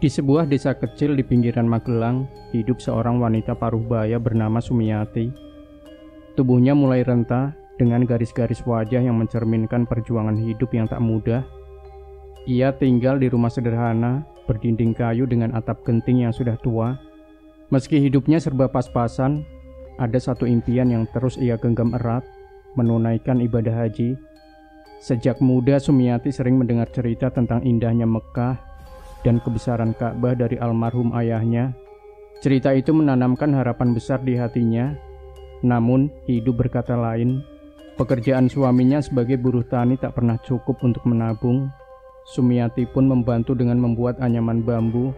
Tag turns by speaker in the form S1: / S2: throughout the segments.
S1: Di sebuah desa kecil di pinggiran Magelang, hidup seorang wanita paruh baya bernama Sumiati. Tubuhnya mulai renta dengan garis-garis wajah yang mencerminkan perjuangan hidup yang tak mudah. Ia tinggal di rumah sederhana, berdinding kayu dengan atap genting yang sudah tua. Meski hidupnya serba pas-pasan, ada satu impian yang terus ia genggam erat, menunaikan ibadah haji. Sejak muda Sumiati sering mendengar cerita tentang indahnya Mekah dan kebesaran Ka'bah dari almarhum ayahnya. Cerita itu menanamkan harapan besar di hatinya. Namun, hidup berkata lain. Pekerjaan suaminya sebagai buruh tani tak pernah cukup untuk menabung. Sumiati pun membantu dengan membuat anyaman bambu.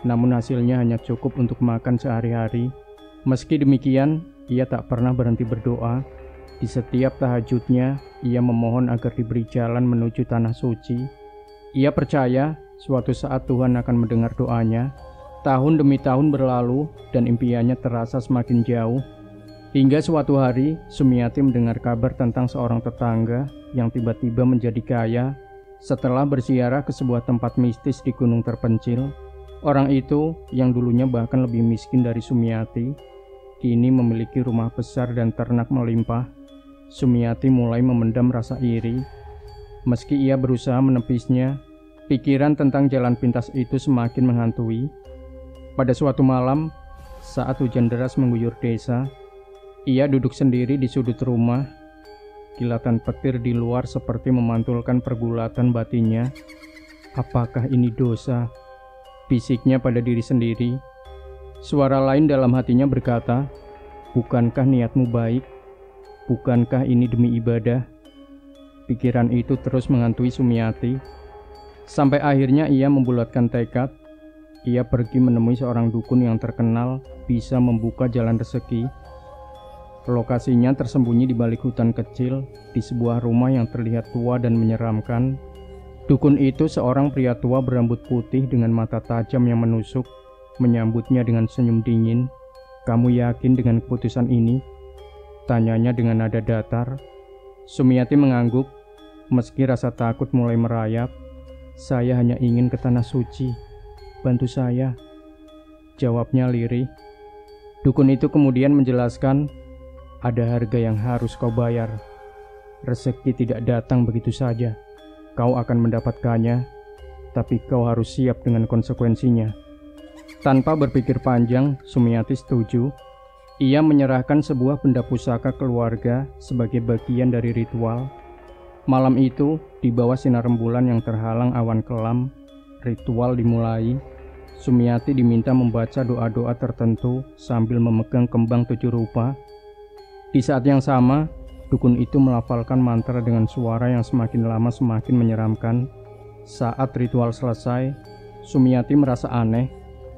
S1: Namun hasilnya hanya cukup untuk makan sehari-hari. Meski demikian, ia tak pernah berhenti berdoa. Di setiap tahajudnya, ia memohon agar diberi jalan menuju tanah suci. Ia percaya suatu saat Tuhan akan mendengar doanya. Tahun demi tahun berlalu dan impiannya terasa semakin jauh. Hingga suatu hari, Sumiati mendengar kabar tentang seorang tetangga yang tiba-tiba menjadi kaya setelah berziarah ke sebuah tempat mistis di gunung terpencil. Orang itu, yang dulunya bahkan lebih miskin dari Sumiati, kini memiliki rumah besar dan ternak melimpah. Sumiati mulai memendam rasa iri. Meski ia berusaha menepisnya, pikiran tentang jalan pintas itu semakin menghantui. Pada suatu malam, saat hujan deras mengguyur desa, ia duduk sendiri di sudut rumah. Kilatan petir di luar seperti memantulkan pergulatan batinnya. Apakah ini dosa? Bisiknya pada diri sendiri. Suara lain dalam hatinya berkata, bukankah niatmu baik? Bukankah ini demi ibadah? Pikiran itu terus menghantui Sumiati. Sampai akhirnya ia membulatkan tekad. Ia pergi menemui seorang dukun yang terkenal bisa membuka jalan rezeki. Lokasinya tersembunyi di balik hutan kecil, di sebuah rumah yang terlihat tua dan menyeramkan. Dukun itu seorang pria tua berambut putih dengan mata tajam yang menusuk, menyambutnya dengan senyum dingin. "Kamu yakin dengan keputusan ini?" tanyanya dengan nada datar. Sumiati mengangguk, meski rasa takut mulai merayap. "Saya hanya ingin ke tanah suci. Bantu saya," jawabnya lirih. Dukun itu kemudian menjelaskan, "Ada harga yang harus kau bayar. Rezeki tidak datang begitu saja. Kau akan mendapatkannya, tapi kau harus siap dengan konsekuensinya." Tanpa berpikir panjang, Sumiati setuju. Ia menyerahkan sebuah benda pusaka keluarga sebagai bagian dari ritual. Malam itu, di bawah sinar rembulan yang terhalang awan kelam, ritual dimulai. Sumiati diminta membaca doa-doa tertentu sambil memegang kembang 7 rupa. Di saat yang sama, dukun itu melafalkan mantra dengan suara yang semakin lama semakin menyeramkan. Saat ritual selesai, Sumiati merasa aneh.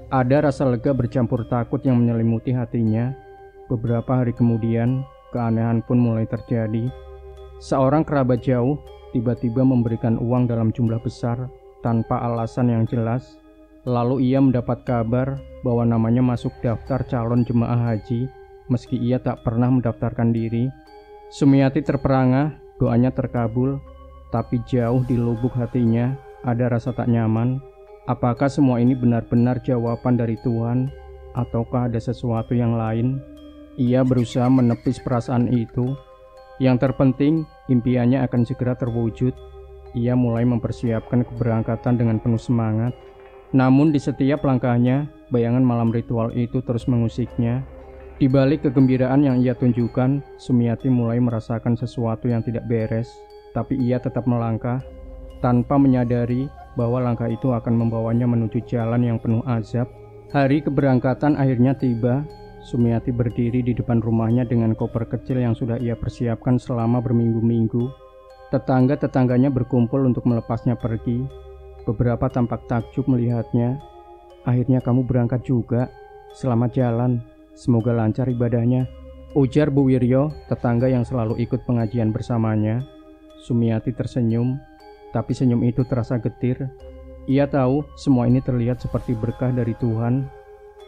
S1: Ada rasa lega bercampur takut yang menyelimuti hatinya. Beberapa hari kemudian, keanehan pun mulai terjadi. Seorang kerabat jauh tiba-tiba memberikan uang dalam jumlah besar tanpa alasan yang jelas. Lalu ia mendapat kabar bahwa namanya masuk daftar calon jemaah haji, meski ia tak pernah mendaftarkan diri. Sumiati terperangah, doanya terkabul, tapi jauh di lubuk hatinya ada rasa tak nyaman. Apakah semua ini benar-benar jawaban dari Tuhan, ataukah ada sesuatu yang lain? Ia berusaha menepis perasaan itu. Yang terpenting, impiannya akan segera terwujud. Ia mulai mempersiapkan keberangkatan dengan penuh semangat. Namun di setiap langkahnya, bayangan malam ritual itu terus mengusiknya. Di balik kegembiraan yang ia tunjukkan, Sumiati mulai merasakan sesuatu yang tidak beres. Tapi ia tetap melangkah, tanpa menyadari bahwa langkah itu akan membawanya menuju jalan yang penuh azab. Hari keberangkatan akhirnya tiba. Sumiati berdiri di depan rumahnya dengan koper kecil yang sudah ia persiapkan selama berminggu-minggu. Tetangga-tetangganya berkumpul untuk melepasnya pergi. Beberapa tampak takjub melihatnya. "Akhirnya kamu berangkat juga. Selamat jalan. Semoga lancar ibadahnya," ujar Bu Wiryo, tetangga yang selalu ikut pengajian bersamanya. Sumiati tersenyum, tapi senyum itu terasa getir. Ia tahu semua ini terlihat seperti berkah dari Tuhan.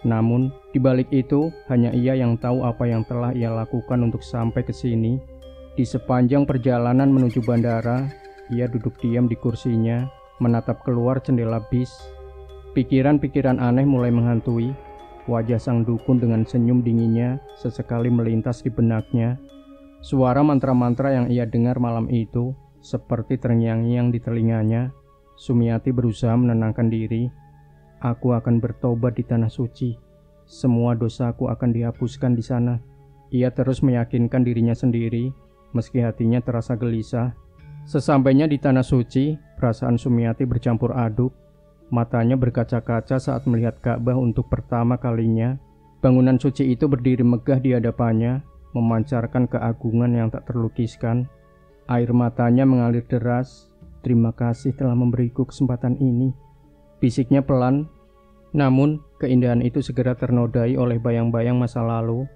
S1: Namun, di balik itu, hanya ia yang tahu apa yang telah ia lakukan untuk sampai ke sini. Di sepanjang perjalanan menuju bandara, ia duduk diam di kursinya, menatap keluar jendela bis. Pikiran-pikiran aneh mulai menghantui. Wajah sang dukun dengan senyum dinginnya sesekali melintas di benaknya. Suara mantra-mantra yang ia dengar malam itu seperti terngiang-ngiang di telinganya. Sumiati berusaha menenangkan diri. Aku akan bertobat di tanah suci. Semua dosaku akan dihapuskan di sana. Ia terus meyakinkan dirinya sendiri, meski hatinya terasa gelisah. Sesampainya di tanah suci, perasaan Sumiati bercampur aduk. Matanya berkaca-kaca saat melihat Ka'bah untuk pertama kalinya. Bangunan suci itu berdiri megah di hadapannya, memancarkan keagungan yang tak terlukiskan. Air matanya mengalir deras. Terima kasih telah memberiku kesempatan ini, bisiknya pelan. Namun, keindahan itu segera ternodai oleh bayang-bayang masa lalu.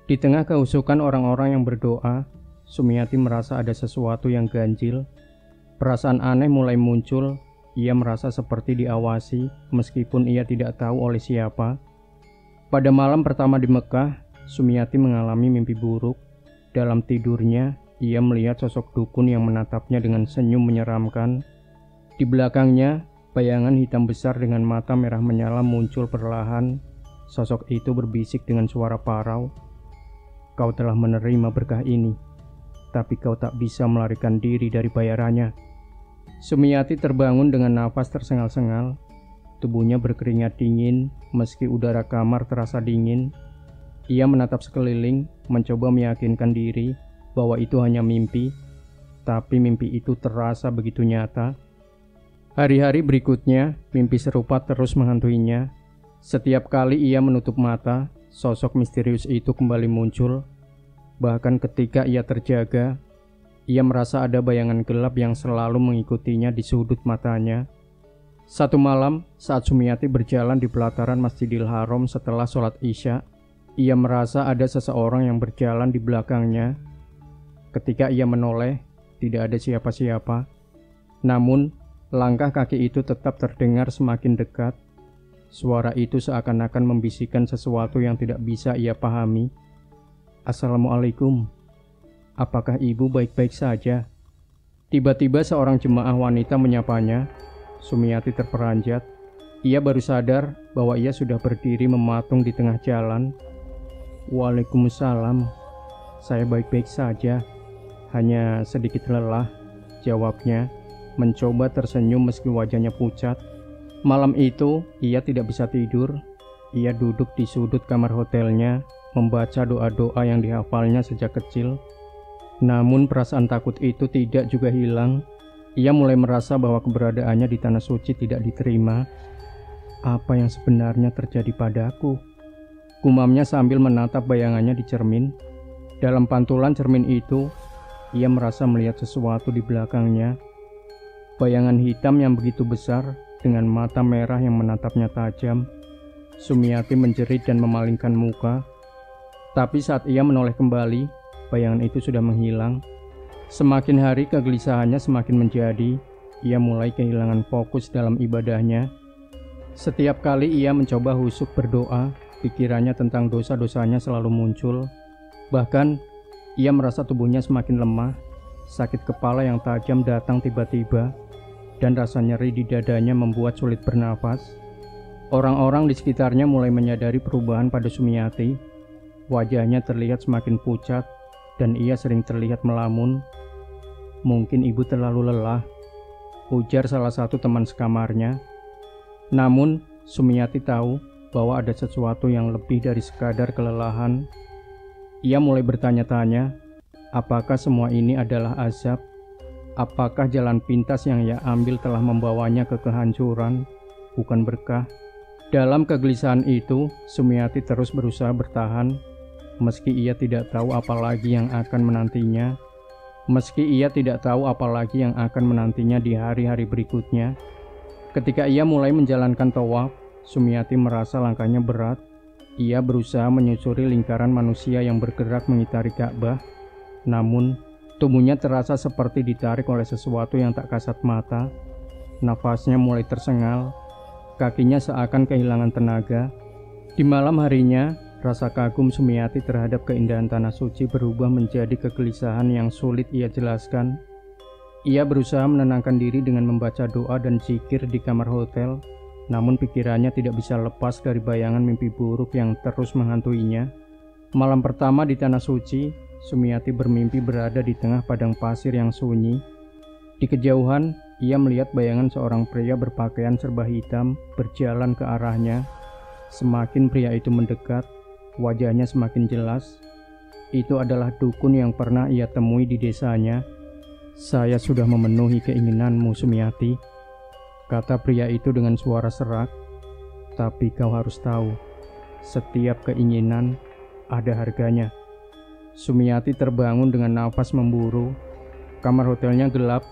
S1: Di tengah kehusukan orang-orang yang berdoa, Sumiati merasa ada sesuatu yang ganjil. Perasaan aneh mulai muncul. Ia merasa seperti diawasi, meskipun ia tidak tahu oleh siapa. Pada malam pertama di Mekah, Sumiati mengalami mimpi buruk. Dalam tidurnya, ia melihat sosok dukun yang menatapnya dengan senyum menyeramkan. Di belakangnya, bayangan hitam besar dengan mata merah menyala muncul perlahan. Sosok itu berbisik dengan suara parau. Kau telah menerima berkah ini, tapi kau tak bisa melarikan diri dari bayarannya. Sumiati terbangun dengan nafas tersengal-sengal. Tubuhnya berkeringat dingin, meski udara kamar terasa dingin. Ia menatap sekeliling, mencoba meyakinkan diri bahwa itu hanya mimpi. Tapi mimpi itu terasa begitu nyata. Hari-hari berikutnya, mimpi serupa terus menghantuinya. Setiap kali ia menutup mata, sosok misterius itu kembali muncul. Bahkan ketika ia terjaga, ia merasa ada bayangan gelap yang selalu mengikutinya di sudut matanya. Satu malam, saat Sumiati berjalan di pelataran Masjidil Haram setelah sholat Isya, ia merasa ada seseorang yang berjalan di belakangnya. Ketika ia menoleh, tidak ada siapa-siapa. Namun, langkah kaki itu tetap terdengar semakin dekat. Suara itu seakan-akan membisikkan sesuatu yang tidak bisa ia pahami. Assalamualaikum. Apakah ibu baik-baik saja? Tiba-tiba seorang jemaah wanita menyapanya. Sumiati terperanjat. Ia baru sadar bahwa ia sudah berdiri mematung di tengah jalan. Waalaikumsalam. Saya baik-baik saja. Hanya sedikit lelah, jawabnya, mencoba tersenyum meski wajahnya pucat. Malam itu, ia tidak bisa tidur. Ia duduk di sudut kamar hotelnya, membaca doa-doa yang dihafalnya sejak kecil. Namun perasaan takut itu tidak juga hilang. Ia mulai merasa bahwa keberadaannya di tanah suci tidak diterima. Apa yang sebenarnya terjadi padaku? Gumamnya sambil menatap bayangannya di cermin. Dalam pantulan cermin itu, ia merasa melihat sesuatu di belakangnya. Bayangan hitam yang begitu besar dengan mata merah yang menatapnya tajam. Sumiati menjerit dan memalingkan muka. Tapi saat ia menoleh kembali, bayangan itu sudah menghilang. Semakin hari kegelisahannya semakin menjadi. Ia mulai kehilangan fokus dalam ibadahnya. Setiap kali ia mencoba husyuk berdoa, pikirannya tentang dosa-dosanya selalu muncul. Bahkan, ia merasa tubuhnya semakin lemah. Sakit kepala yang tajam datang tiba-tiba, dan rasa nyeri di dadanya membuat sulit bernafas. Orang-orang di sekitarnya mulai menyadari perubahan pada Sumiati. Wajahnya terlihat semakin pucat, dan ia sering terlihat melamun. Mungkin ibu terlalu lelah, ujar salah satu teman sekamarnya. Namun, Sumiati tahu bahwa ada sesuatu yang lebih dari sekadar kelelahan. Ia mulai bertanya-tanya, apakah semua ini adalah azab? Apakah jalan pintas yang ia ambil telah membawanya ke kehancuran, bukan berkah? Dalam kegelisahan itu, Sumiati terus berusaha bertahan. Meski ia tidak tahu apa lagi yang akan menantinya. Meski ia tidak tahu apa lagi yang akan menantinya di hari-hari berikutnya. Ketika ia mulai menjalankan tawaf, Sumiati merasa langkahnya berat. Ia berusaha menyusuri lingkaran manusia yang bergerak mengitari Ka'bah. Namun, tubuhnya terasa seperti ditarik oleh sesuatu yang tak kasat mata. Nafasnya mulai tersengal. Kakinya seakan kehilangan tenaga. Di malam harinya, rasa kagum Sumiati terhadap keindahan tanah suci berubah menjadi kegelisahan yang sulit ia jelaskan. Ia berusaha menenangkan diri dengan membaca doa dan zikir di kamar hotel. namun pikirannya tidak bisa lepas dari bayangan mimpi buruk yang terus menghantuinya. Malam pertama di Tanah Suci, Sumiati bermimpi berada di tengah padang pasir yang sunyi. Di kejauhan, ia melihat bayangan seorang pria berpakaian serba hitam berjalan ke arahnya. Semakin pria itu mendekat, wajahnya semakin jelas. Itu adalah dukun yang pernah ia temui di desanya. "Saya sudah memenuhi keinginanmu, Sumiati," kata pria itu dengan suara serak. "Tapi kau harus tahu, setiap keinginan ada harganya." Sumiati terbangun dengan nafas memburu. Kamar hotelnya gelap,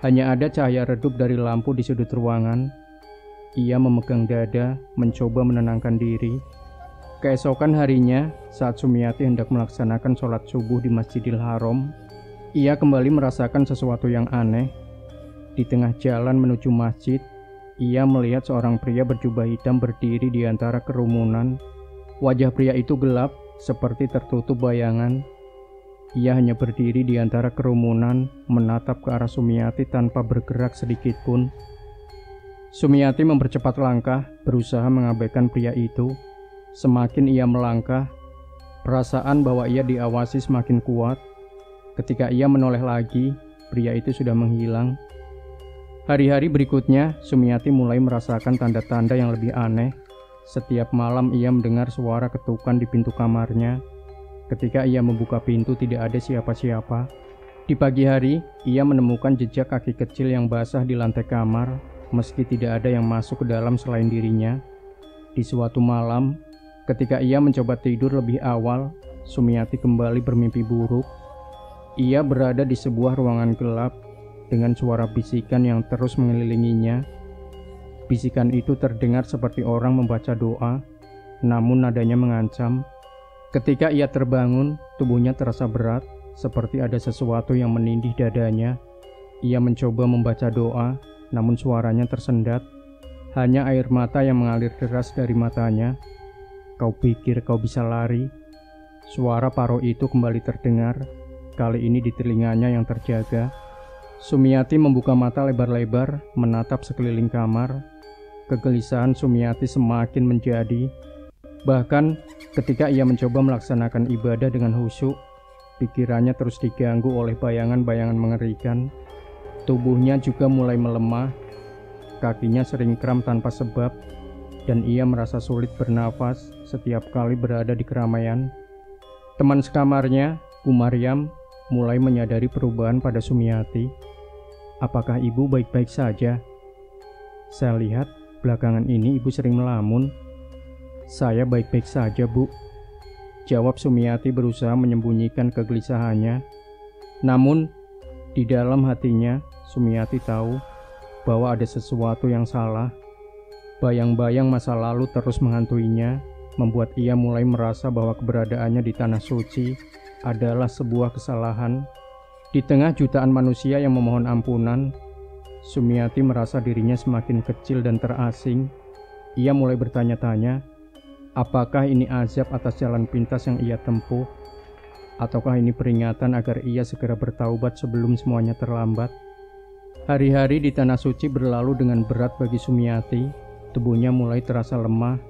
S1: hanya ada cahaya redup dari lampu di sudut ruangan. Ia memegang dada, mencoba menenangkan diri. Keesokan harinya, saat Sumiati hendak melaksanakan sholat subuh di Masjidil Haram, ia kembali merasakan sesuatu yang aneh. Di tengah jalan menuju masjid, ia melihat seorang pria berjubah hitam berdiri di antara kerumunan. Wajah pria itu gelap, seperti tertutup bayangan. Ia hanya berdiri di antara kerumunan, menatap ke arah Sumiati tanpa bergerak sedikit pun. Sumiati mempercepat langkah, berusaha mengabaikan pria itu. Semakin ia melangkah, perasaan bahwa ia diawasi semakin kuat. Ketika ia menoleh lagi, pria itu sudah menghilang. Hari-hari berikutnya, Sumiati mulai merasakan tanda-tanda yang lebih aneh. Setiap malam ia mendengar suara ketukan di pintu kamarnya. Ketika ia membuka pintu, tidak ada siapa-siapa. Di pagi hari, ia menemukan jejak kaki kecil yang basah di lantai kamar, meski tidak ada yang masuk ke dalam selain dirinya. Di suatu malam, ketika ia mencoba tidur lebih awal, Sumiati kembali bermimpi buruk. Ia berada di sebuah ruangan gelap dengan suara bisikan yang terus mengelilinginya. Bisikan itu terdengar seperti orang membaca doa, namun nadanya mengancam. Ketika ia terbangun, tubuhnya terasa berat, seperti ada sesuatu yang menindih dadanya. Ia mencoba membaca doa, namun suaranya tersendat. Hanya air mata yang mengalir deras dari matanya. "Kau pikir kau bisa lari?" Suara Paro itu kembali terdengar, kali ini di telinganya yang terjaga. Sumiati membuka mata lebar-lebar, menatap sekeliling kamar. Kegelisahan Sumiati semakin menjadi. Bahkan ketika ia mencoba melaksanakan ibadah dengan khusyuk, pikirannya terus diganggu oleh bayangan-bayangan mengerikan. Tubuhnya juga mulai melemah, kakinya sering kram tanpa sebab, dan ia merasa sulit bernafas setiap kali berada di keramaian. Teman sekamarnya, Bu Maryam, mulai menyadari perubahan pada Sumiati. "Apakah ibu baik-baik saja? Saya lihat belakangan ini ibu sering melamun." "Saya baik-baik saja, Bu," jawab Sumiati berusaha menyembunyikan kegelisahannya. Namun, di dalam hatinya, Sumiati tahu bahwa ada sesuatu yang salah. Bayang-bayang masa lalu terus menghantuinya, membuat ia mulai merasa bahwa keberadaannya di Tanah Suci adalah sebuah kesalahan. Di tengah jutaan manusia yang memohon ampunan, Sumiati merasa dirinya semakin kecil dan terasing. Ia mulai bertanya-tanya, apakah ini azab atas jalan pintas yang ia tempuh? Ataukah ini peringatan agar ia segera bertaubat sebelum semuanya terlambat? Hari-hari di Tanah Suci berlalu dengan berat bagi Sumiati. Tubuhnya mulai terasa lemah.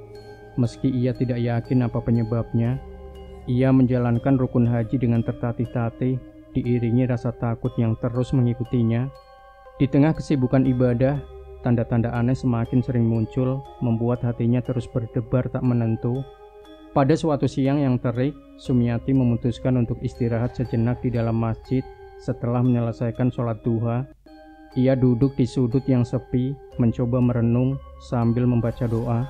S1: Meski ia tidak yakin apa penyebabnya, ia menjalankan rukun haji dengan tertatih-tatih, diiringi rasa takut yang terus mengikutinya. Di tengah kesibukan ibadah, tanda-tanda aneh semakin sering muncul, membuat hatinya terus berdebar tak menentu. Pada suatu siang yang terik, Sumiati memutuskan untuk istirahat sejenak di dalam masjid setelah menyelesaikan sholat duha. Ia duduk di sudut yang sepi, mencoba merenung sambil membaca doa.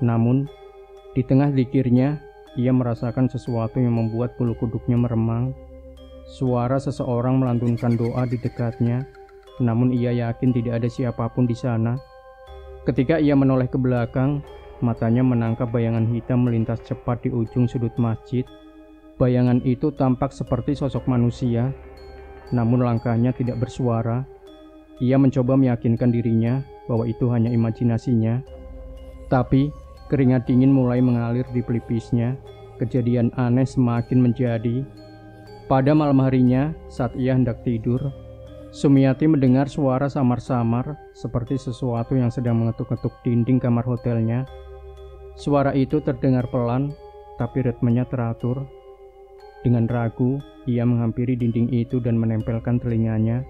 S1: Namun, di tengah zikirnya, ia merasakan sesuatu yang membuat bulu kuduknya meremang. Suara seseorang melantunkan doa di dekatnya, namun ia yakin tidak ada siapapun di sana. Ketika ia menoleh ke belakang, matanya menangkap bayangan hitam melintas cepat di ujung sudut masjid. Bayangan itu tampak seperti sosok manusia, namun langkahnya tidak bersuara. Ia mencoba meyakinkan dirinya bahwa itu hanya imajinasinya. Tapi, keringat dingin mulai mengalir di pelipisnya. Kejadian aneh semakin menjadi. Pada malam harinya, saat ia hendak tidur, Sumiati mendengar suara samar-samar seperti sesuatu yang sedang mengetuk-ketuk dinding kamar hotelnya. Suara itu terdengar pelan, tapi ritmenya teratur. Dengan ragu, ia menghampiri dinding itu dan menempelkan telinganya.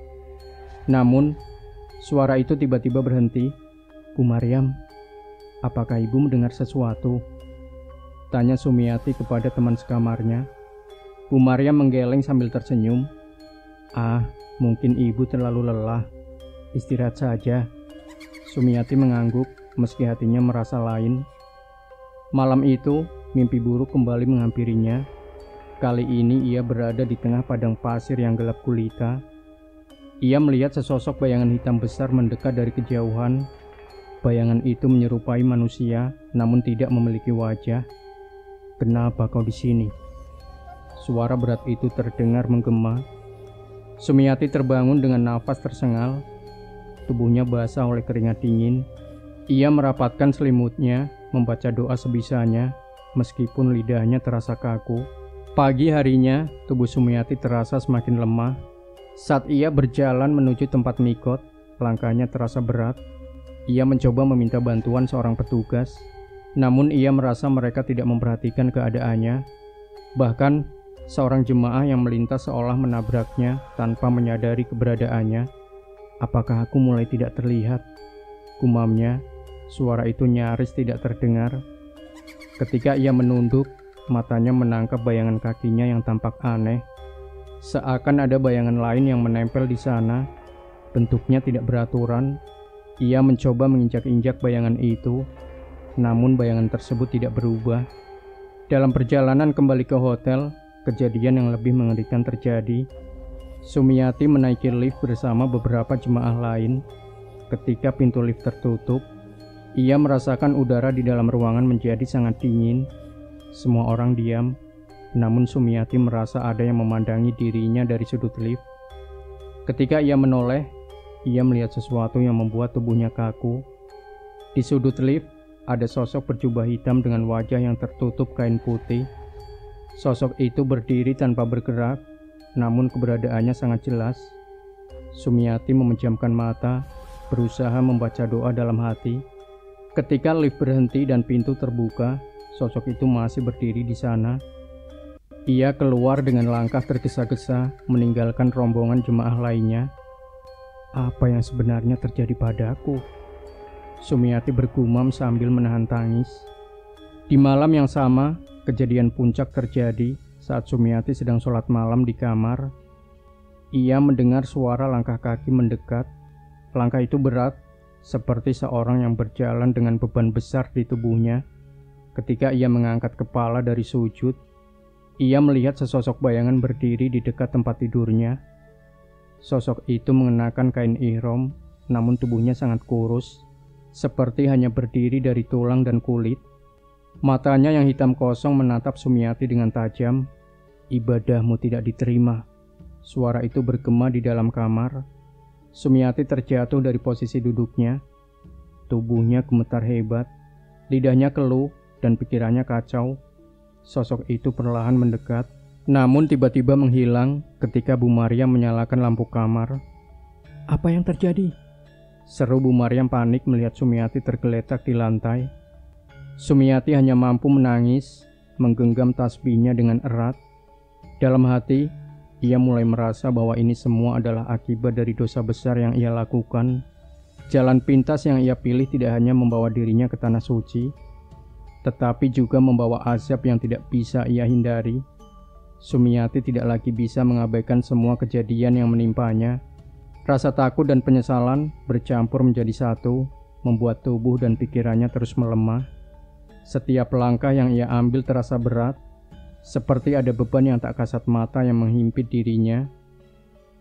S1: Namun, suara itu tiba-tiba berhenti. "Bu Maryam, apakah ibu mendengar sesuatu?" tanya Sumiati kepada teman sekamarnya. Bu Maryam menggeleng sambil tersenyum. "Ah, mungkin ibu terlalu lelah. Istirahat saja." Sumiati mengangguk meski hatinya merasa lain. Malam itu, mimpi buruk kembali menghampirinya. Kali ini ia berada di tengah padang pasir yang gelap gulita. Ia melihat sesosok bayangan hitam besar mendekat dari kejauhan. Bayangan itu menyerupai manusia, namun tidak memiliki wajah. "Kenapa kau di sini?" Suara berat itu terdengar menggema. Sumiati terbangun dengan nafas tersengal. Tubuhnya basah oleh keringat dingin. Ia merapatkan selimutnya, membaca doa sebisanya, meskipun lidahnya terasa kaku. Pagi harinya, tubuh Sumiati terasa semakin lemah. Saat ia berjalan menuju tempat mikot, langkahnya terasa berat. Ia mencoba meminta bantuan seorang petugas, namun ia merasa mereka tidak memperhatikan keadaannya. Bahkan, seorang jemaah yang melintas seolah menabraknya tanpa menyadari keberadaannya. "Apakah aku mulai tidak terlihat?" gumamnya. Suara itu nyaris tidak terdengar. Ketika ia menunduk, matanya menangkap bayangan kakinya yang tampak aneh. Seakan ada bayangan lain yang menempel di sana. Bentuknya tidak beraturan. Ia mencoba menginjak-injak bayangan itu, namun bayangan tersebut tidak berubah. Dalam perjalanan kembali ke hotel, kejadian yang lebih mengerikan terjadi. Sumiati menaiki lift bersama beberapa jemaah lain. Ketika pintu lift tertutup, ia merasakan udara di dalam ruangan menjadi sangat dingin. Semua orang diam, namun Sumiati merasa ada yang memandangi dirinya dari sudut lift. Ketika ia menoleh, ia melihat sesuatu yang membuat tubuhnya kaku. Di sudut lift, ada sosok berjubah hitam dengan wajah yang tertutup kain putih. Sosok itu berdiri tanpa bergerak, namun keberadaannya sangat jelas. Sumiati memejamkan mata, berusaha membaca doa dalam hati. Ketika lift berhenti dan pintu terbuka, sosok itu masih berdiri di sana. Ia keluar dengan langkah tergesa-gesa, meninggalkan rombongan jemaah lainnya. "Apa yang sebenarnya terjadi padaku?" Sumiati bergumam sambil menahan tangis. Di malam yang sama, kejadian puncak terjadi saat Sumiati sedang sholat malam di kamar. Ia mendengar suara langkah kaki mendekat. Langkah itu berat, seperti seorang yang berjalan dengan beban besar di tubuhnya. Ketika ia mengangkat kepala dari sujud, ia melihat sesosok bayangan berdiri di dekat tempat tidurnya. Sosok itu mengenakan kain ihram, namun tubuhnya sangat kurus, seperti hanya berdiri dari tulang dan kulit. Matanya yang hitam kosong menatap Sumiati dengan tajam. "Ibadahmu tidak diterima." Suara itu bergema di dalam kamar. Sumiati terjatuh dari posisi duduknya. Tubuhnya gemetar hebat, lidahnya keluh dan pikirannya kacau. Sosok itu perlahan mendekat, namun tiba-tiba menghilang ketika Bu Maryam menyalakan lampu kamar. "Apa yang terjadi?" seru Bu Maryam panik melihat Sumiati tergeletak di lantai. Sumiati hanya mampu menangis, menggenggam tasbihnya dengan erat. Dalam hati, ia mulai merasa bahwa ini semua adalah akibat dari dosa besar yang ia lakukan. Jalan pintas yang ia pilih tidak hanya membawa dirinya ke tanah suci, tetapi juga membawa azab yang tidak bisa ia hindari. Sumiati tidak lagi bisa mengabaikan semua kejadian yang menimpanya. Rasa takut dan penyesalan bercampur menjadi satu, membuat tubuh dan pikirannya terus melemah. Setiap langkah yang ia ambil terasa berat, seperti ada beban yang tak kasat mata yang menghimpit dirinya.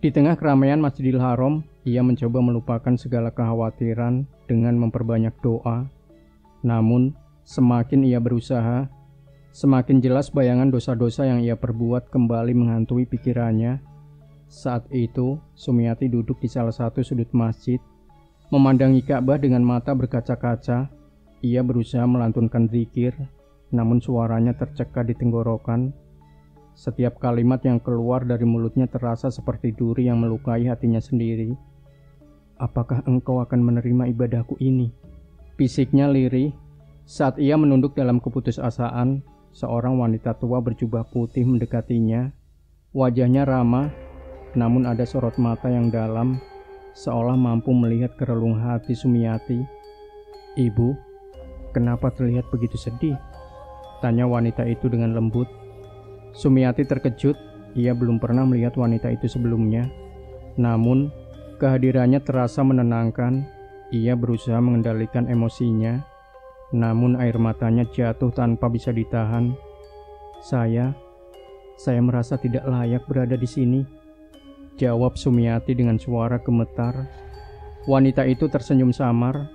S1: Di tengah keramaian Masjidil Haram, ia mencoba melupakan segala kekhawatiran dengan memperbanyak doa. Namun, semakin ia berusaha, semakin jelas bayangan dosa-dosa yang ia perbuat kembali menghantui pikirannya. Saat itu, Sumiati duduk di salah satu sudut masjid, memandangi Ka'bah dengan mata berkaca-kaca. Ia berusaha melantunkan zikir, namun suaranya tercekat di tenggorokan. Setiap kalimat yang keluar dari mulutnya terasa seperti duri yang melukai hatinya sendiri. Apakah engkau akan menerima ibadahku ini? Fisiknya lirih. Saat ia menunduk dalam keputusasaan, seorang wanita tua berjubah putih mendekatinya. Wajahnya ramah, namun ada sorot mata yang dalam, seolah mampu melihat kerelung hati Sumiati. "Ibu, kenapa terlihat begitu sedih?" tanya wanita itu dengan lembut. Sumiati terkejut, ia belum pernah melihat wanita itu sebelumnya. Namun, kehadirannya terasa menenangkan. Ia berusaha mengendalikan emosinya, namun air matanya jatuh tanpa bisa ditahan. Saya merasa tidak layak berada di sini," jawab Sumiati dengan suara gemetar. Wanita itu tersenyum samar.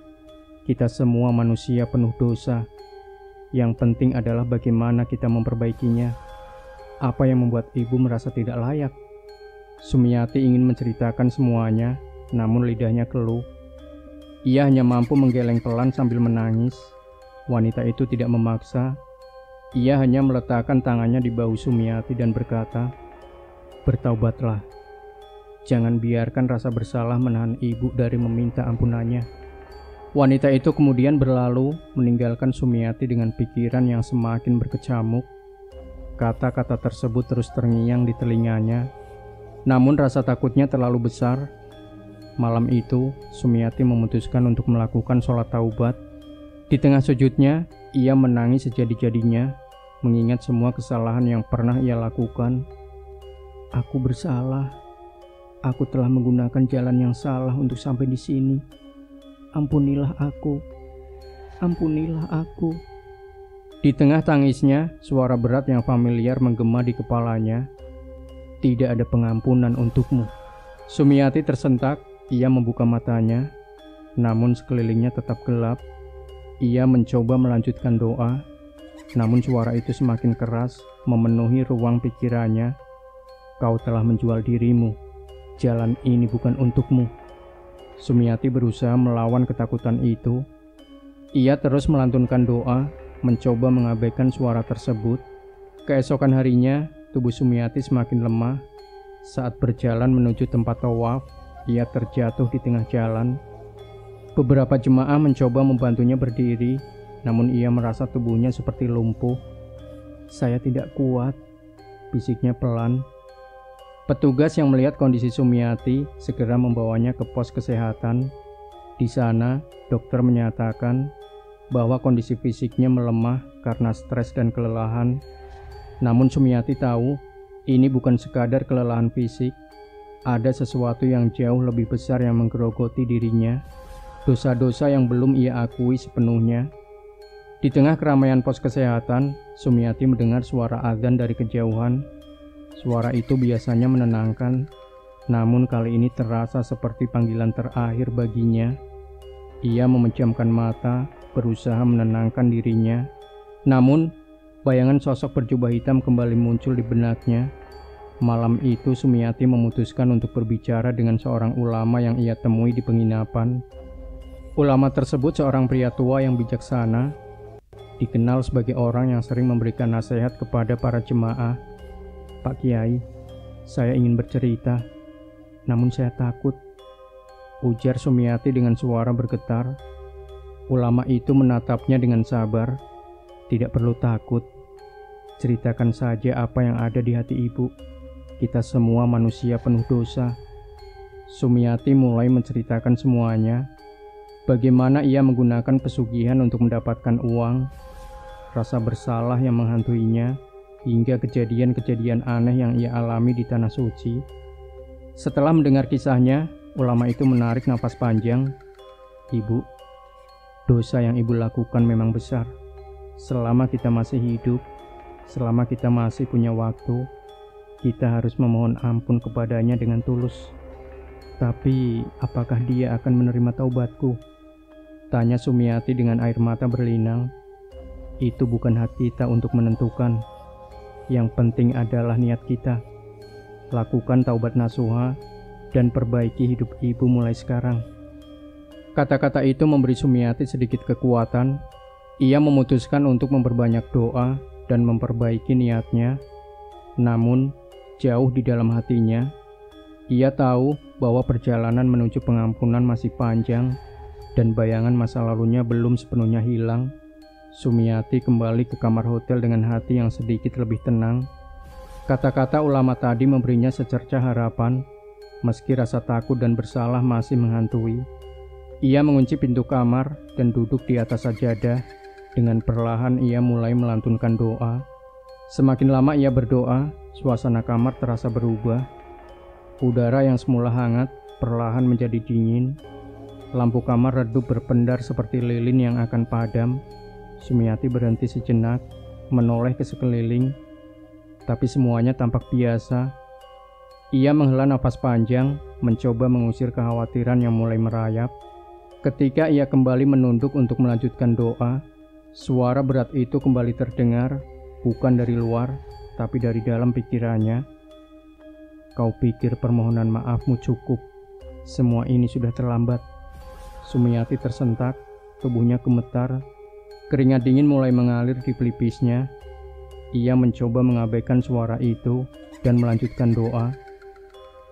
S1: "Kita semua manusia penuh dosa. Yang penting adalah bagaimana kita memperbaikinya. Apa yang membuat ibu merasa tidak layak?" Sumiati ingin menceritakan semuanya, namun lidahnya keluh. Ia hanya mampu menggeleng pelan sambil menangis. Wanita itu tidak memaksa. Ia hanya meletakkan tangannya di bahu Sumiati dan berkata, "Bertaubatlah. Jangan biarkan rasa bersalah menahan ibu dari meminta ampunannya." Wanita itu kemudian berlalu, meninggalkan Sumiati dengan pikiran yang semakin berkecamuk. Kata-kata tersebut terus terngiang di telinganya, namun rasa takutnya terlalu besar. Malam itu, Sumiati memutuskan untuk melakukan sholat taubat. Di tengah sujudnya, ia menangis sejadi-jadinya, mengingat semua kesalahan yang pernah ia lakukan. "Aku bersalah. Aku telah menggunakan jalan yang salah untuk sampai di sini. Ampunilah aku. Ampunilah aku." Di tengah tangisnya, suara berat yang familiar menggema di kepalanya. "Tidak ada pengampunan untukmu." Sumiati tersentak. Ia membuka matanya, namun sekelilingnya tetap gelap. Ia mencoba melanjutkan doa, namun suara itu semakin keras, memenuhi ruang pikirannya. "Kau telah menjual dirimu. Jalan ini bukan untukmu." Sumiati berusaha melawan ketakutan itu. Ia terus melantunkan doa, mencoba mengabaikan suara tersebut. Keesokan harinya, tubuh Sumiati semakin lemah. Saat berjalan menuju tempat tawaf, ia terjatuh di tengah jalan. Beberapa jemaah mencoba membantunya berdiri, namun ia merasa tubuhnya seperti lumpuh. "Saya tidak kuat," bisiknya pelan. Petugas yang melihat kondisi Sumiati segera membawanya ke pos kesehatan. Di sana, dokter menyatakan bahwa kondisi fisiknya melemah karena stres dan kelelahan. Namun Sumiati tahu, ini bukan sekadar kelelahan fisik. Ada sesuatu yang jauh lebih besar yang menggerogoti dirinya, dosa-dosa yang belum ia akui sepenuhnya. Di tengah keramaian pos kesehatan, Sumiati mendengar suara azan dari kejauhan. Suara itu biasanya menenangkan, namun kali ini terasa seperti panggilan terakhir baginya. Ia memejamkan mata, berusaha menenangkan dirinya. Namun, bayangan sosok berjubah hitam kembali muncul di benaknya. Malam itu Sumiati memutuskan untuk berbicara dengan seorang ulama yang ia temui di penginapan. Ulama tersebut seorang pria tua yang bijaksana, dikenal sebagai orang yang sering memberikan nasihat kepada para jemaah. "Pak Kiai, saya ingin bercerita, namun saya takut," ujar Sumiati dengan suara bergetar. Ulama itu menatapnya dengan sabar. "Tidak perlu takut. Ceritakan saja apa yang ada di hati ibu. Kita semua manusia penuh dosa." Sumiati mulai menceritakan semuanya. Bagaimana ia menggunakan pesugihan untuk mendapatkan uang, rasa bersalah yang menghantuinya, hingga kejadian-kejadian aneh yang ia alami di Tanah Suci. Setelah mendengar kisahnya, ulama itu menarik napas panjang. "Ibu, dosa yang ibu lakukan memang besar. Selama kita masih hidup, selama kita masih punya waktu, kita harus memohon ampun kepadanya dengan tulus. Tapi, apakah dia akan menerima taubatku?" tanya Sumiati dengan air mata berlinang. "Itu bukan hak kita untuk menentukan. Yang penting adalah niat kita. Lakukan taubat nasuha dan perbaiki hidup ibu mulai sekarang." Kata-kata itu memberi Sumiati sedikit kekuatan. Ia memutuskan untuk memperbanyak doa dan memperbaiki niatnya. Namun, jauh di dalam hatinya, ia tahu bahwa perjalanan menuju pengampunan masih panjang dan bayangan masa lalunya belum sepenuhnya hilang. Sumiati kembali ke kamar hotel dengan hati yang sedikit lebih tenang. Kata-kata ulama tadi memberinya secercah harapan, meski rasa takut dan bersalah masih menghantui. Ia mengunci pintu kamar dan duduk di atas sajadah. Dengan perlahan ia mulai melantunkan doa. Semakin lama ia berdoa, suasana kamar terasa berubah. Udara yang semula hangat perlahan menjadi dingin. Lampu kamar redup berpendar seperti lilin yang akan padam. Sumiati berhenti sejenak, menoleh ke sekeliling, tapi semuanya tampak biasa. Ia menghela nafas panjang, mencoba mengusir kekhawatiran yang mulai merayap. Ketika ia kembali menunduk untuk melanjutkan doa, suara berat itu kembali terdengar, bukan dari luar, tapi dari dalam pikirannya. Kau pikir permohonan maafmu cukup? Semua ini sudah terlambat. Sumiati tersentak, tubuhnya gemetar, keringat dingin mulai mengalir di pelipisnya. Ia mencoba mengabaikan suara itu dan melanjutkan doa,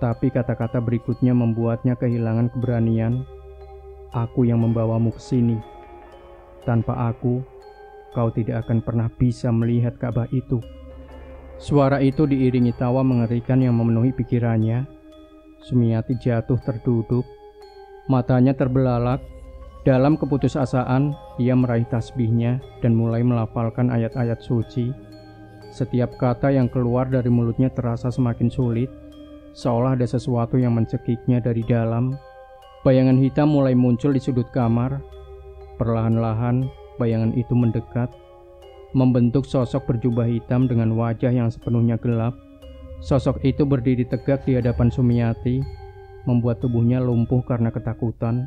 S1: tapi kata-kata berikutnya membuatnya kehilangan keberanian. Aku yang membawamu ke sini. Tanpa aku, kau tidak akan pernah bisa melihat Ka'bah itu. Suara itu diiringi tawa mengerikan yang memenuhi pikirannya. Sumiati jatuh terduduk, matanya terbelalak. Dalam keputusasaan, ia meraih tasbihnya dan mulai melafalkan ayat-ayat suci. Setiap kata yang keluar dari mulutnya terasa semakin sulit, seolah ada sesuatu yang mencekiknya dari dalam. Bayangan hitam mulai muncul di sudut kamar. Perlahan-lahan, bayangan itu mendekat, membentuk sosok berjubah hitam dengan wajah yang sepenuhnya gelap. Sosok itu berdiri tegak di hadapan Sumiati, membuat tubuhnya lumpuh karena ketakutan.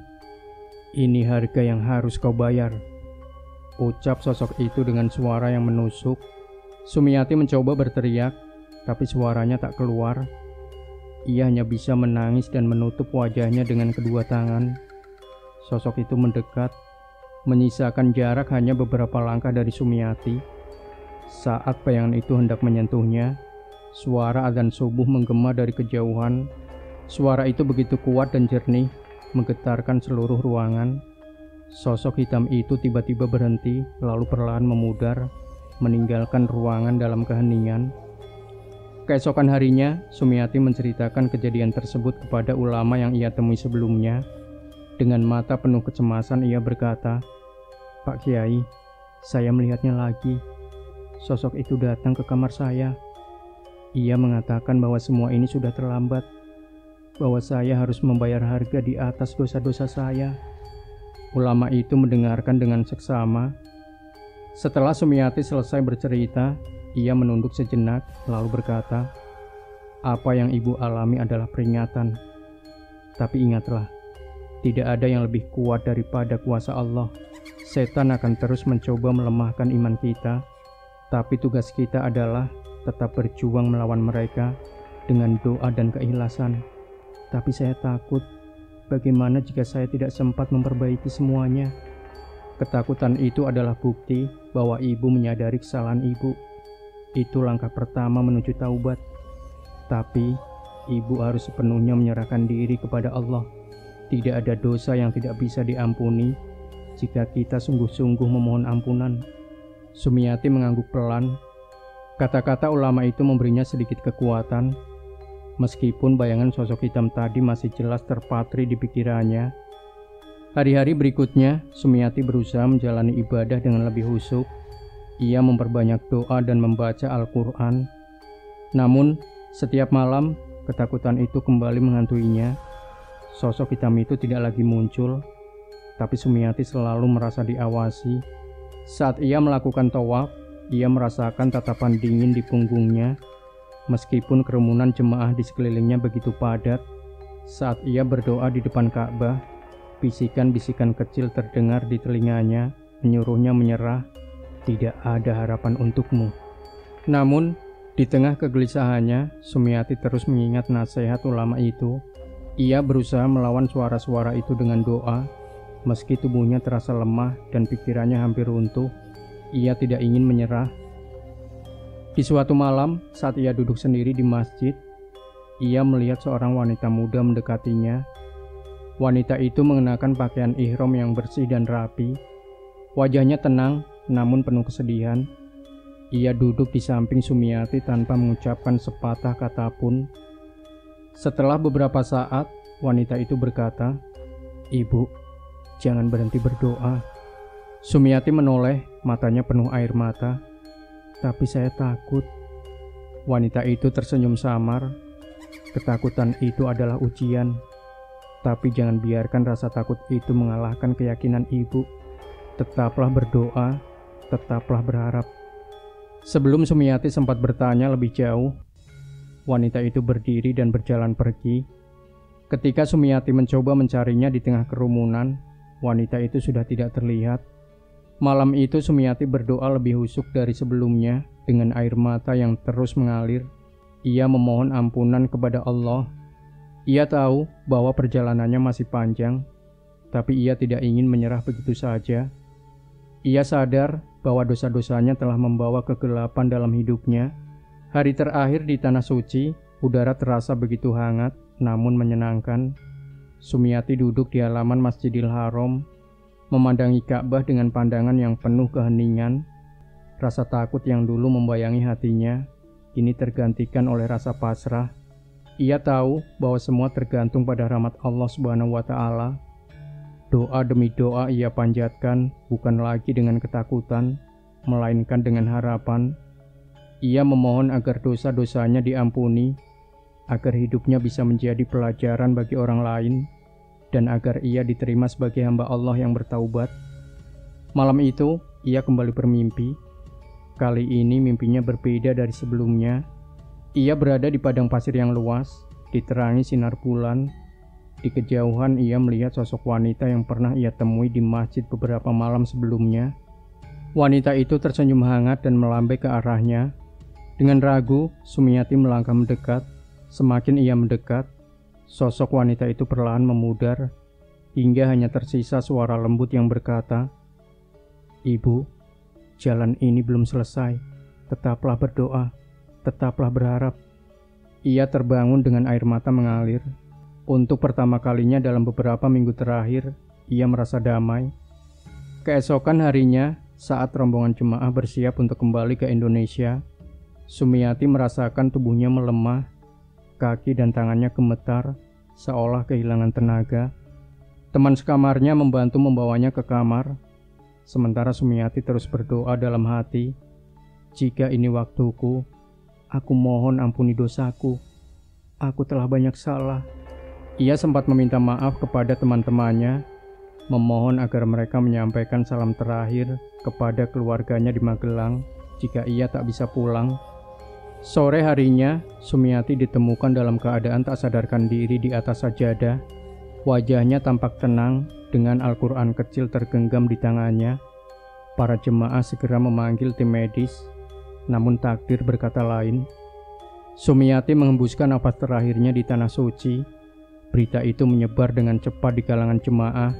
S1: Ini harga yang harus kau bayar, ucap sosok itu dengan suara yang menusuk. Sumiati mencoba berteriak, tapi suaranya tak keluar. Ia hanya bisa menangis dan menutup wajahnya dengan kedua tangan. Sosok itu mendekat, menyisakan jarak hanya beberapa langkah dari Sumiati. Saat bayangan itu hendak menyentuhnya, suara azan subuh menggema dari kejauhan. Suara itu begitu kuat dan jernih, menggetarkan seluruh ruangan. Sosok hitam itu tiba-tiba berhenti, lalu perlahan memudar, meninggalkan ruangan dalam keheningan. Keesokan harinya, Sumiati menceritakan kejadian tersebut kepada ulama yang ia temui sebelumnya. Dengan mata penuh kecemasan ia berkata, "Pak Kiai, saya melihatnya lagi. Sosok itu datang ke kamar saya. Ia mengatakan bahwa semua ini sudah terlambat, bahwa saya harus membayar harga di atas dosa-dosa saya." Ulama itu mendengarkan dengan seksama. Setelah Sumiati selesai bercerita, ia menunduk sejenak lalu berkata, "Apa yang ibu alami adalah peringatan. Tapi ingatlah, tidak ada yang lebih kuat daripada kuasa Allah. Setan akan terus mencoba melemahkan iman kita, tapi tugas kita adalah tetap berjuang melawan mereka dengan doa dan keikhlasan. Tapi saya takut, bagaimana jika saya tidak sempat memperbaiki semuanya?" Ketakutan itu adalah bukti bahwa ibu menyadari kesalahan ibu. Itu langkah pertama menuju taubat. Tapi, ibu harus sepenuhnya menyerahkan diri kepada Allah. Tidak ada dosa yang tidak bisa diampuni jika kita sungguh-sungguh memohon ampunan. Sumiati mengangguk pelan. Kata-kata ulama itu memberinya sedikit kekuatan. Meskipun bayangan sosok hitam tadi masih jelas terpatri di pikirannya. Hari-hari berikutnya, Sumiati berusaha menjalani ibadah dengan lebih khusyuk. Ia memperbanyak doa dan membaca Al-Quran. Namun, setiap malam, ketakutan itu kembali menghantuinya. Sosok hitam itu tidak lagi muncul, tapi Sumiati selalu merasa diawasi. Saat ia melakukan tawaf, ia merasakan tatapan dingin di punggungnya. Meskipun kerumunan jemaah di sekelilingnya begitu padat, saat ia berdoa di depan Ka'bah, bisikan-bisikan kecil terdengar di telinganya, menyuruhnya menyerah. Tidak ada harapan untukmu. Namun, di tengah kegelisahannya, Sumiati terus mengingat nasihat ulama itu. Ia berusaha melawan suara-suara itu dengan doa. Meski tubuhnya terasa lemah dan pikirannya hampir runtuh, ia tidak ingin menyerah. Di suatu malam, saat ia duduk sendiri di masjid, ia melihat seorang wanita muda mendekatinya. Wanita itu mengenakan pakaian ihram yang bersih dan rapi. Wajahnya tenang, namun penuh kesedihan. Ia duduk di samping Sumiati tanpa mengucapkan sepatah kata pun. Setelah beberapa saat, wanita itu berkata, "Ibu, jangan berhenti berdoa." Sumiati menoleh, matanya penuh air mata. "Tapi saya takut." Wanita itu tersenyum samar. "Ketakutan itu adalah ujian. Tapi jangan biarkan rasa takut itu mengalahkan keyakinan ibu. Tetaplah berdoa, tetaplah berharap." Sebelum Sumiati sempat bertanya lebih jauh, wanita itu berdiri dan berjalan pergi. Ketika Sumiati mencoba mencarinya di tengah kerumunan, wanita itu sudah tidak terlihat. Malam itu Sumiati berdoa lebih husuk dari sebelumnya dengan air mata yang terus mengalir. Ia memohon ampunan kepada Allah. Ia tahu bahwa perjalanannya masih panjang, tapi ia tidak ingin menyerah begitu saja. Ia sadar bahwa dosa-dosanya telah membawa kegelapan dalam hidupnya. Hari terakhir di Tanah Suci, udara terasa begitu hangat namun menyenangkan. Sumiati duduk di halaman Masjidil Haram, memandangi Ka'bah dengan pandangan yang penuh keheningan. Rasa takut yang dulu membayangi hatinya, kini tergantikan oleh rasa pasrah. Ia tahu bahwa semua tergantung pada rahmat Allah Subhanahu wa Ta'ala. Doa demi doa ia panjatkan, bukan lagi dengan ketakutan, melainkan dengan harapan. Ia memohon agar dosa-dosanya diampuni, agar hidupnya bisa menjadi pelajaran bagi orang lain, dan agar ia diterima sebagai hamba Allah yang bertaubat. Malam itu, ia kembali bermimpi. Kali ini mimpinya berbeda dari sebelumnya. Ia berada di padang pasir yang luas, diterangi sinar bulan. Di kejauhan ia melihat sosok wanita yang pernah ia temui di masjid beberapa malam sebelumnya. Wanita itu tersenyum hangat dan melambai ke arahnya. Dengan ragu, Sumiati melangkah mendekat. Semakin ia mendekat, sosok wanita itu perlahan memudar, hingga hanya tersisa suara lembut yang berkata, "Ibu, jalan ini belum selesai. Tetaplah berdoa, tetaplah berharap." Ia terbangun dengan air mata mengalir. Untuk pertama kalinya dalam beberapa minggu terakhir, ia merasa damai. Keesokan harinya, saat rombongan jemaah bersiap untuk kembali ke Indonesia, Sumiati merasakan tubuhnya melemah, kaki dan tangannya gemetar, seolah kehilangan tenaga. Teman sekamarnya membantu membawanya ke kamar, sementara Sumiati terus berdoa dalam hati, "Jika ini waktuku, aku mohon ampuni dosaku. Aku telah banyak salah." Ia sempat meminta maaf kepada teman-temannya, memohon agar mereka menyampaikan salam terakhir kepada keluarganya di Magelang jika ia tak bisa pulang. Sore harinya, Sumiati ditemukan dalam keadaan tak sadarkan diri di atas sajadah. Wajahnya tampak tenang dengan Al-Quran kecil tergenggam di tangannya. Para jemaah segera memanggil tim medis, namun takdir berkata lain. Sumiati menghembuskan napas terakhirnya di Tanah Suci. Berita itu menyebar dengan cepat di kalangan jemaah.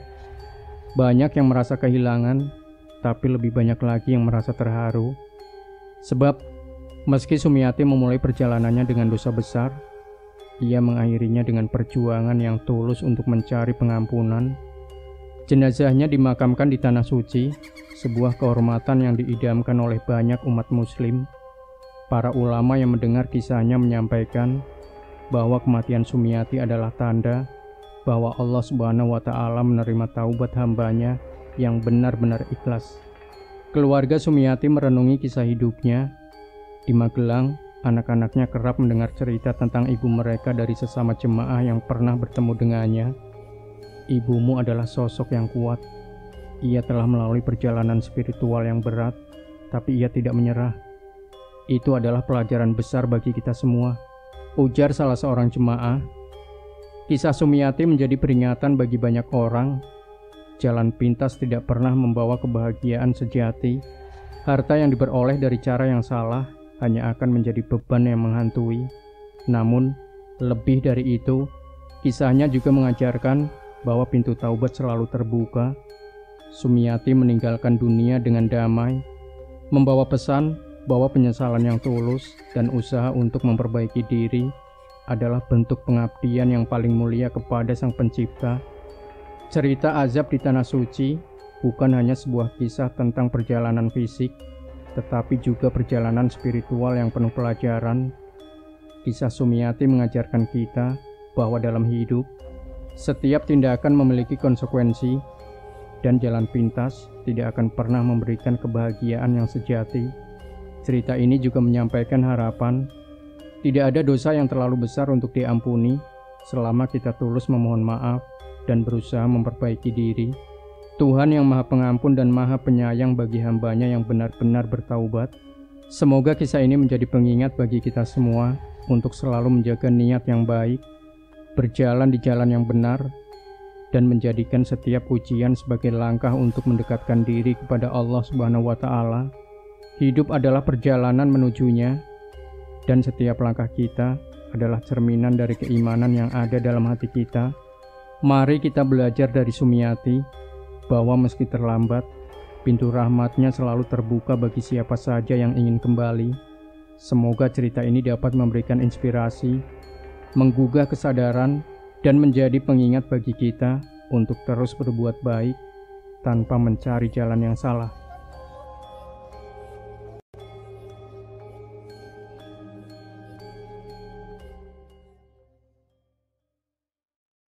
S1: Banyak yang merasa kehilangan, tapi lebih banyak lagi yang merasa terharu. Sebab, meski Sumiati memulai perjalanannya dengan dosa besar, ia mengakhirinya dengan perjuangan yang tulus untuk mencari pengampunan. Jenazahnya dimakamkan di Tanah Suci, sebuah kehormatan yang diidamkan oleh banyak umat muslim. Para ulama yang mendengar kisahnya menyampaikan bahwa kematian Sumiati adalah tanda bahwa Allah Subhanahu wa Ta'ala menerima taubat hambanya yang benar-benar ikhlas. Keluarga Sumiati merenungi kisah hidupnya. Di Magelang, anak-anaknya kerap mendengar cerita tentang ibu mereka dari sesama jemaah yang pernah bertemu dengannya. "Ibumu adalah sosok yang kuat. Ia telah melalui perjalanan spiritual yang berat, tapi ia tidak menyerah. Itu adalah pelajaran besar bagi kita semua," ujar salah seorang jemaah. Kisah Sumiati menjadi peringatan bagi banyak orang. Jalan pintas tidak pernah membawa kebahagiaan sejati. Harta yang diperoleh dari cara yang salah hanya akan menjadi beban yang menghantui. Namun, lebih dari itu, kisahnya juga mengajarkan bahwa pintu taubat selalu terbuka. Sumiati meninggalkan dunia dengan damai, membawa pesan bahwa penyesalan yang tulus dan usaha untuk memperbaiki diri adalah bentuk pengabdian yang paling mulia kepada Sang Pencipta. Cerita azab di Tanah Suci bukan hanya sebuah kisah tentang perjalanan fisik, tetapi juga perjalanan spiritual yang penuh pelajaran. Kisah Sumiati mengajarkan kita bahwa dalam hidup, setiap tindakan memiliki konsekuensi, dan jalan pintas tidak akan pernah memberikan kebahagiaan yang sejati. Cerita ini juga menyampaikan harapan, tidak ada dosa yang terlalu besar untuk diampuni selama kita tulus memohon maaf dan berusaha memperbaiki diri. Tuhan yang Maha Pengampun dan Maha Penyayang bagi hambanya yang benar-benar bertaubat. Semoga kisah ini menjadi pengingat bagi kita semua untuk selalu menjaga niat yang baik, berjalan di jalan yang benar, dan menjadikan setiap ujian sebagai langkah untuk mendekatkan diri kepada Allah Subhanahu wa Ta'ala. Hidup adalah perjalanan menujunya, dan setiap langkah kita adalah cerminan dari keimanan yang ada dalam hati kita. Mari kita belajar dari Sumiati bahwa meski terlambat, pintu rahmatnya selalu terbuka bagi siapa saja yang ingin kembali. Semoga cerita ini dapat memberikan inspirasi, menggugah kesadaran, dan menjadi pengingat bagi kita untuk terus berbuat baik tanpa mencari jalan yang salah.